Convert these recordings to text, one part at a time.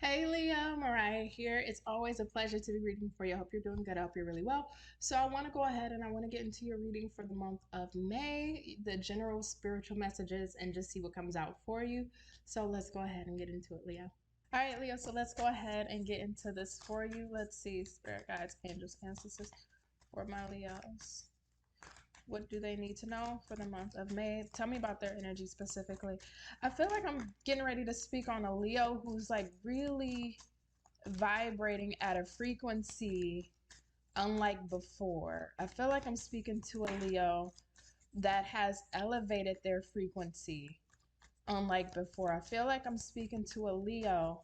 Hey Leo, Mariah here. It's always a pleasure to be reading for you. I hope you're doing good. I hope you're really well. So I want to go ahead and I want to get into your reading for the month of May, the general spiritual messages, and just see what comes out for you. So let's go ahead and get into it, Leo. All right, Leo. So let's go ahead and get into this for you. Let's see, spirit guides, angels, ancestors for my Leos. What do they need to know for the month of May? Tell me about their energy specifically. I feel like I'm getting ready to speak on a Leo who's like really vibrating at a frequency unlike before. I feel like I'm speaking to a Leo that has elevated their frequency unlike before. I feel like I'm speaking to a Leo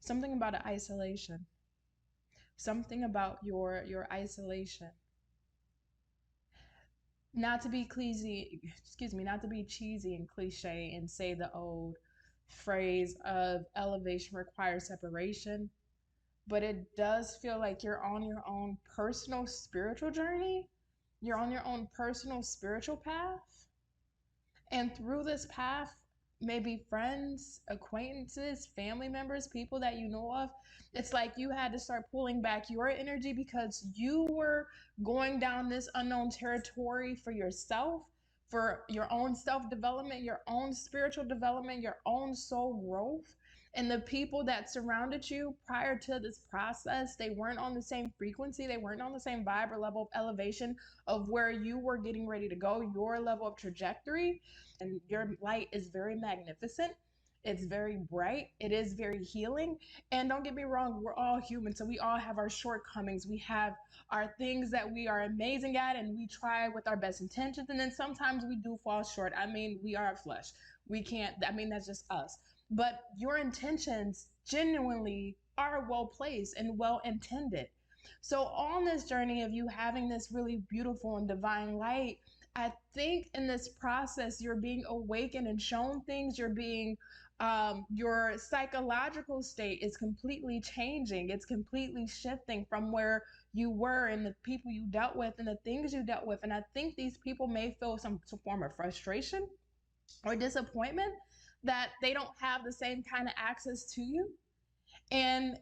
something about isolation. Something about your isolation. Not to be cheesy, not to be cheesy and cliche and say the old phrase of elevation requires separation, but it does feel like you're on your own personal spiritual journey. You're on your own personal spiritual path. And through this path, maybe friends, acquaintances, family members, people that you know of, it's like you had to start pulling back your energy because you were going down this unknown territory for yourself, for your own self development, your own spiritual development, your own soul growth. And the people that surrounded you prior to this process, they weren't on the same frequency, they weren't on the same vibe or level of elevation of where you were getting ready to go, your level of trajectory. And your light is very magnificent. It's very bright. It is very healing. And don't get me wrong, we're all human. So we all have our shortcomings. We have our things that we are amazing at and we try with our best intentions. And then sometimes we do fall short. I mean, we are flesh. We can't, I mean, that's just us. But your intentions genuinely are well placed and well intended. So, on this journey of you having this really beautiful and divine light, I think in this process, you're being awakened and shown things. Your psychological state is completely changing. It's completely shifting from where you were and the people you dealt with and the things you dealt with. And I think these people may feel some form of frustration or disappointment that they don't have the same kind of access to you. And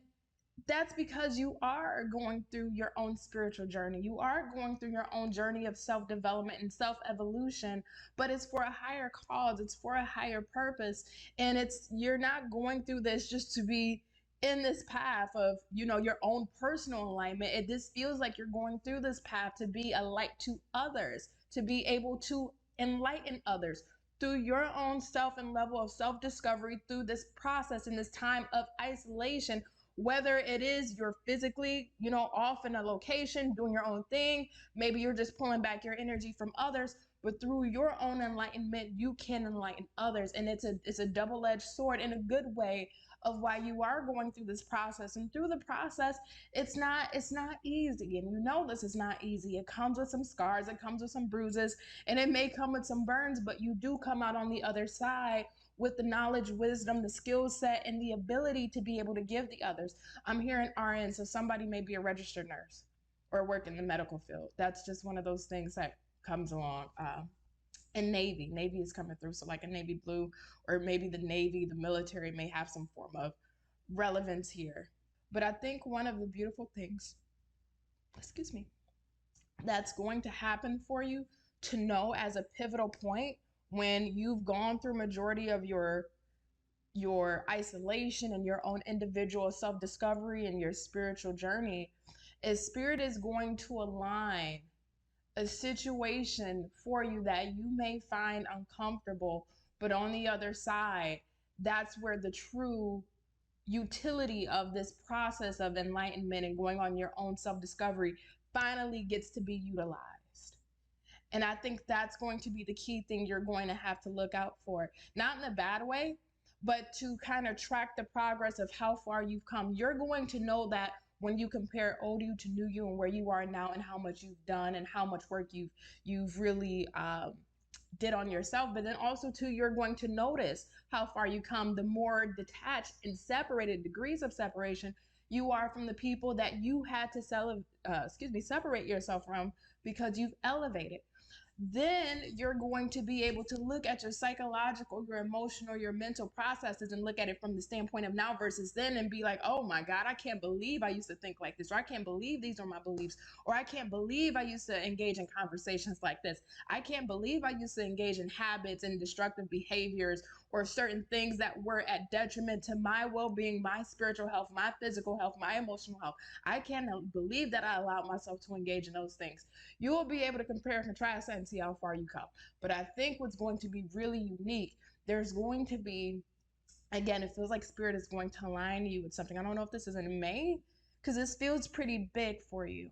that's because you are going through your own spiritual journey. You are going through your own journey of self development and self evolution, but it's for a higher cause, it's for a higher purpose. And you're not going through this just to be in this path of, your own personal alignment. This feels like you're going through this path to be a light to others, to be able to enlighten others through your own self and level of self discovery through this process in this time of isolation, whether it is you're physically, off in a location doing your own thing, maybe you're just pulling back your energy from others, but through your own enlightenment, you can enlighten others. And it's a double-edged sword in a good way of why you are going through this process. And through the process, it's not easy. And this is not easy. It comes with some scars, it comes with some bruises, and it may come with some burns, but you do come out on the other side with the knowledge, wisdom, the skill set, and the ability to be able to give the others. I'm here in RN, so somebody may be a registered nurse or work in the medical field. That's just one of those things that comes along. And Navy is coming through. So like a Navy blue, or maybe the Navy, the military may have some form of relevance here. But I think one of the beautiful things, excuse me, that's going to happen for you to know as a pivotal point when you've gone through majority of your isolation and your own individual self-discovery and your spiritual journey is spirit is going to align a situation for you that you may find uncomfortable, but on the other side, that's where the true utility of this process of enlightenment and going on your own self-discovery finally gets to be utilized. And I think that's going to be the key thing you're going to have to look out for. Not in a bad way, but to kind of track the progress of how far you've come. You're going to know that when you compare old you to new you and where you are now and how much you've done and how much work you've really did on yourself. But then also too, you're going to notice how far you come the more detached and separated degrees of separation you are from the people that you had to separate yourself from because you've elevated. then you're going to be able to look at your psychological, your emotional, your mental processes and look at it from the standpoint of now versus then and be like, oh my God, I can't believe I used to think like this, or I can't believe these are my beliefs, or I can't believe I used to engage in conversations like this. I can't believe I used to engage in habits and destructive behaviors or certain things that were at detriment to my well-being, my spiritual health, my physical health, my emotional health. I can't believe that I allowed myself to engage in those things. You will be able to compare and contrast and see how far you come. But I think what's going to be really unique, there's going to be, again, it feels like spirit is going to align you with something. I don't know if this is in May, because this feels pretty big for you.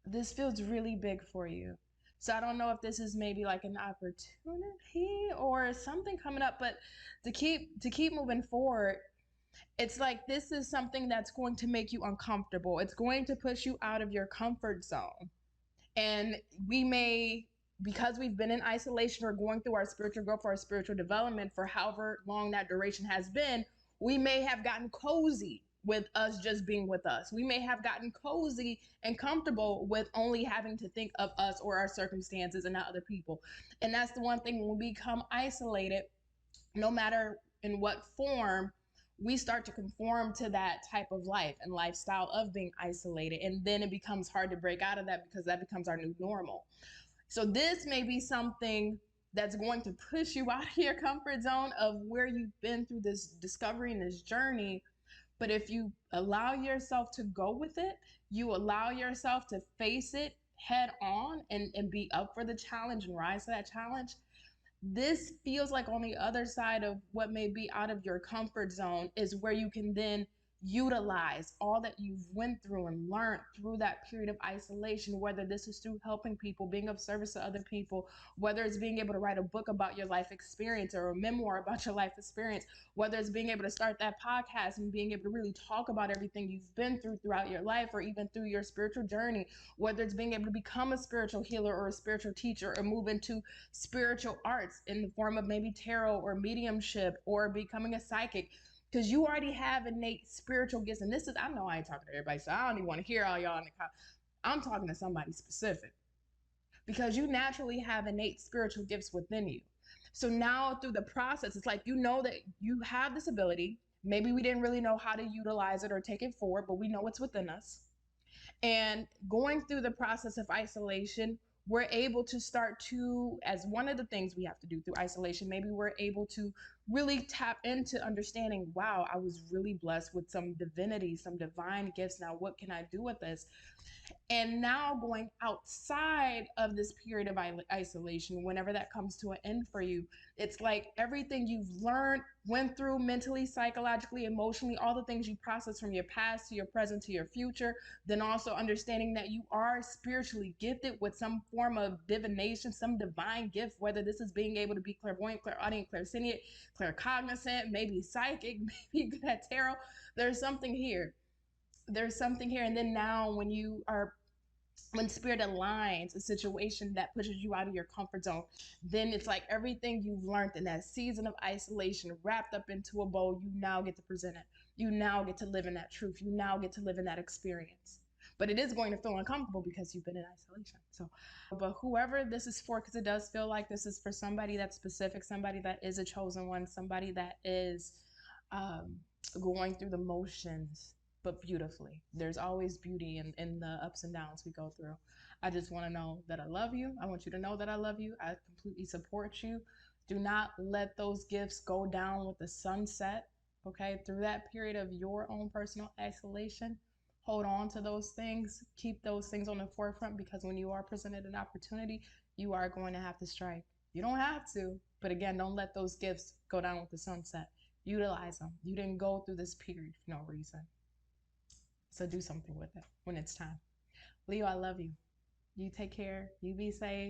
This feels really big for you. So I don't know if this is maybe like an opportunity or something coming up, but to keep moving forward, it's like this is something that's going to make you uncomfortable. It's going to push you out of your comfort zone. And we may, because we've been in isolation or going through our spiritual growth or our spiritual development for however long that duration has been, we may have gotten cozy with us just being with us. We may have gotten cozy and comfortable with only having to think of us or our circumstances and not other people. And that's the one thing, when we become isolated, no matter in what form, we start to conform to that type of life and lifestyle of being isolated. And then it becomes hard to break out of that because that becomes our new normal. So this may be something that's going to push you out of your comfort zone of where you've been through this discovery and this journey. But if you allow yourself to go with it, you allow yourself to face it head on and be up for the challenge and rise to that challenge, this feels like on the other side of what may be out of your comfort zone is where you can then utilize all that you've went through and learned through that period of isolation, whether this is through helping people, being of service to other people, whether it's being able to write a book about your life experience or a memoir about your life experience, whether it's being able to start that podcast and being able to really talk about everything you've been through throughout your life or even through your spiritual journey, whether it's being able to become a spiritual healer or a spiritual teacher or move into spiritual arts in the form of maybe tarot or mediumship or becoming a psychic, because you already have innate spiritual gifts. And this is, I know I ain't talking to everybody, so I don't even want to hear all y'all in the comments. I'm talking to somebody specific because you naturally have innate spiritual gifts within you. So now through the process, it's like, you know that you have this ability. Maybe we didn't really know how to utilize it or take it forward, but we know it's within us. And going through the process of isolation, we're able to start to, as one of the things we have to do through isolation, maybe we're able to really tap into understanding, wow, I was really blessed with some divinity, some divine gifts. Now, what can I do with this? And now going outside of this period of isolation, whenever that comes to an end for you, it's like everything you've learned, went through mentally, psychologically, emotionally, all the things you process from your past to your present to your future, then also understanding that you are spiritually gifted with some form of divination, some divine gift, whether this is being able to be clairvoyant, clairaudient, clairsentient, claircognizant, maybe psychic, maybe good at tarot. There's something here. There's something here. And then now when spirit aligns a situation that pushes you out of your comfort zone, then it's like everything you've learned in that season of isolation wrapped up into a bowl, you now get to present it. You now get to live in that truth. You now get to live in that experience. But it is going to feel uncomfortable because you've been in isolation. So, but whoever this is for, because it does feel like this is for somebody that's specific, somebody that is a chosen one, somebody that is um, going through the motions, but beautifully. There's always beauty in the ups and downs we go through. I just want to know that I love you. I want you to know that I love you. I completely support you. Do not let those gifts go down with the sunset, okay? Through that period of your own personal isolation, hold on to those things. Keep those things on the forefront, because when you are presented an opportunity, you are going to have to strike. You don't have to, but again, don't let those gifts go down with the sunset. Utilize them. You didn't go through this period for no reason. So do something with it when it's time. Leo, I love you. You take care. You be safe.